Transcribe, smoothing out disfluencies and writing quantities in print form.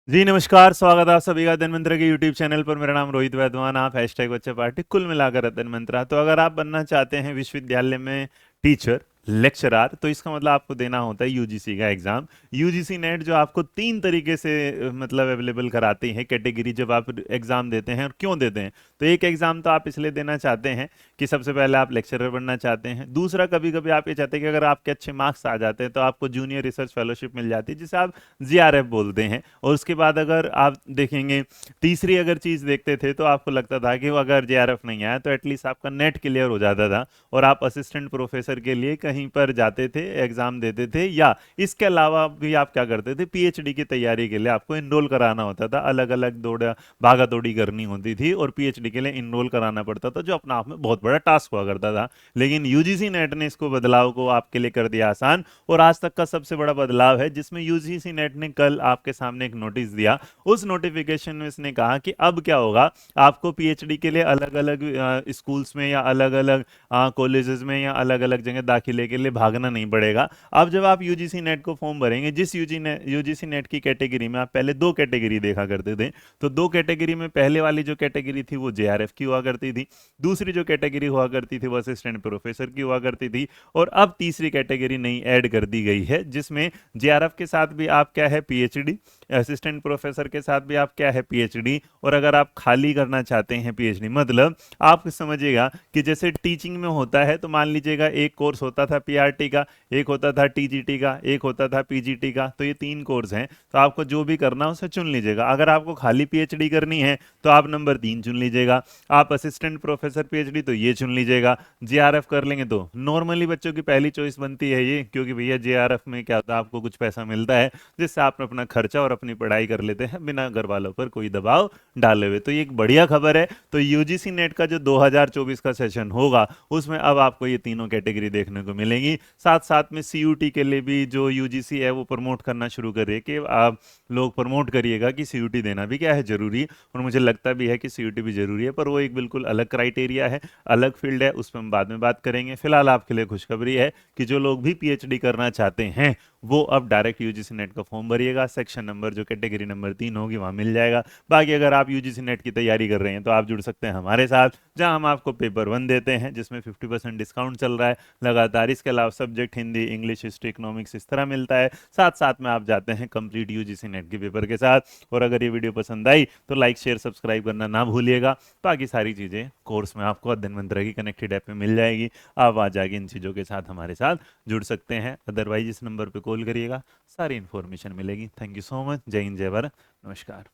जी नमस्कार, स्वागत है आप सभी का अध्ययन मंत्र के यूट्यूब चैनल पर। मेरा नाम रोहित वैद्वान, आप हैशटैग बच्चे पार्टी कुल मिलाकर अध्ययन मंत्रा। तो अगर आप बनना चाहते हैं विश्वविद्यालय में टीचर लेक्चरार, तो इसका मतलब आपको देना होता है यूजीसी का एग्जाम। यूजीसी नेट जो आपको तीन तरीके से मतलब अवेलेबल कराती है कैटेगरी जब आप एग्जाम देते हैं। और क्यों देते हैं, तो एक एग्जाम तो आप इसलिए देना चाहते हैं कि सबसे पहले आप लेक्चरर बनना चाहते हैं। दूसरा, कभी कभी आप ये चाहते हैं कि अगर आपके अच्छे मार्क्स आ जाते हैं तो आपको जूनियर रिसर्च फेलोशिप मिल जाती है, जिसे आप जीआरएफ बोलते हैं। और उसके बाद अगर आप देखेंगे, तीसरी अगर चीज देखते थे तो आपको लगता था कि वो अगर जेआरएफ नहीं आया तो एटलीस्ट आपका नेट क्लियर हो जाता था और आप असिस्टेंट प्रोफेसर के लिए कहीं पर जाते थे, एग्जाम देते थे। या इसके अलावा भी आप क्या करते थे, पीएचडी की तैयारी के लिए आपको इनरोल कराना होता था, अलग अलग दौड़ा भागा दौड़ी करनी होती थी और पीएचडी के लिए इनरोल कराना पड़ता था, जो अपना आप में बहुत बड़ा टास्क हुआ करता था। लेकिन यूजीसी नेट ने इसको बदलाव को आपके लिए कर दिया आसान। और आज तक का सबसे बड़ा बदलाव है, जिसमें यूजीसी नेट ने कल आपके सामने एक नोटिस दिया। उस नोटिफिकेशन में इसने कहा कि अब क्या होगा, आपको पीएचडी के लिए अलग अलग स्कूल्स में या अलग अलग कॉलेजेस में या अलग अलग जगह दाखिले के लिए भागना नहीं पड़ेगा। अब जब आप यूजीसी नेट को फॉर्म भरेंगे, जिस यूजीसी नेट की कैटेगरी में आप पहले दो कैटेगरी देखा करते थे, तो दो कैटेगरी में पहले वाली जो कैटेगरी थी वो जेआरएफ की हुआ करती थी, दूसरी जो कैटेगरी हुआ करती थी वो असिस्टेंट प्रोफेसर की हुआ करती थी। और अब तीसरी कैटेगरी नई ऐड कर दी गई है, जिसमें जेआरएफ के साथ भी आप क्या है, पीएचडी, असिस्टेंट प्रोफेसर के साथ भी आप क्या है, पीएचडी। और अगर आप खाली करना चाहते हैं पीएचडी, मतलब आप समझिएगा कि जैसे टीचिंग में होता है, तो मान लीजिएगा एक कोर्स होता था पीआरटी का, एक होता था टीजीटी का, एक होता था पीजीटी का, तो ये तीन कोर्स हैं। तो आपको जो भी करना है उसे चुन लीजिएगा। अगर आपको खाली पीएचडी करनी है तो आप नंबर 3 चुन लीजिएगा, आप असिस्टेंट प्रोफेसर पीएचडी तो ये चुन लीजिएगा। जेआरएफ कर लेंगे तो नॉर्मली बच्चों की पहली चॉइस बनती है ये, क्योंकि भैया जेआरएफ में क्या होता है, आपको कुछ पैसा मिलता है जिससे आप अपना खर्चा और अपनी पढ़ाई कर लेते हैं बिना घर वालों पर कोई दबाव डाले हुए। तो ये एक बढ़िया खबर है। तो यूजीसी नेट का जो 2024 का सेशन होगा, उसमें अब आपको ये तीनों कैटेगरी देखने को मिलेंगी। साथ साथ में सीयूटी के लिए भी जो यूजीसी है वो प्रमोट करना शुरू करे कि आप लोग प्रमोट करिएगा कि सीयूटी देना भी क्या है, जरूरी। और मुझे लगता भी है कि सीयूटी भी जरूरी है, पर वो एक बिल्कुल अलग क्राइटेरिया है, अलग फील्ड है, उस पर हम बाद में बात करेंगे। फिलहाल आपके लिए खुशखबरी है कि जो लोग भी पीएचडी करना चाहते हैं वो अब डायरेक्ट यूजीसी नेट का फॉर्म भरिएगा, सेक्शन नंबर जो कैटेगरी नंबर 3 होगी वहां मिल जाएगा। बाकी अगर आप यूजीसी नेट की तैयारी कर रहे हैं तो आप जुड़ सकते हैं हमारे साथ, जहां हम आपको पेपर 1 देते हैं, जिसमें 50% डिस्काउंट चल रहा है लगातार। इसके अलावा subject Hindi, English, history, economics इस तरह मिलता है। साथ साथ में आप जाते हैं कंप्लीट यूजीसी नेट के पेपर के साथ। और अगर ये वीडियो पसंद आई तो लाइक शेयर सब्सक्राइब करना ना भूलिएगा। बाकी सारी चीज़ें कोर्स में आपको अध्ययन मंत्र की कनेक्टेड ऐप में मिल जाएगी। आप आ जाके इन चीज़ों के साथ हमारे साथ जुड़ सकते हैं। अदरवाइज इस नंबर पर कॉल करिएगा, सारी इन्फॉर्मेशन मिलेगी। Thank you so much. जय हिंद, जय भारत, नमस्कार।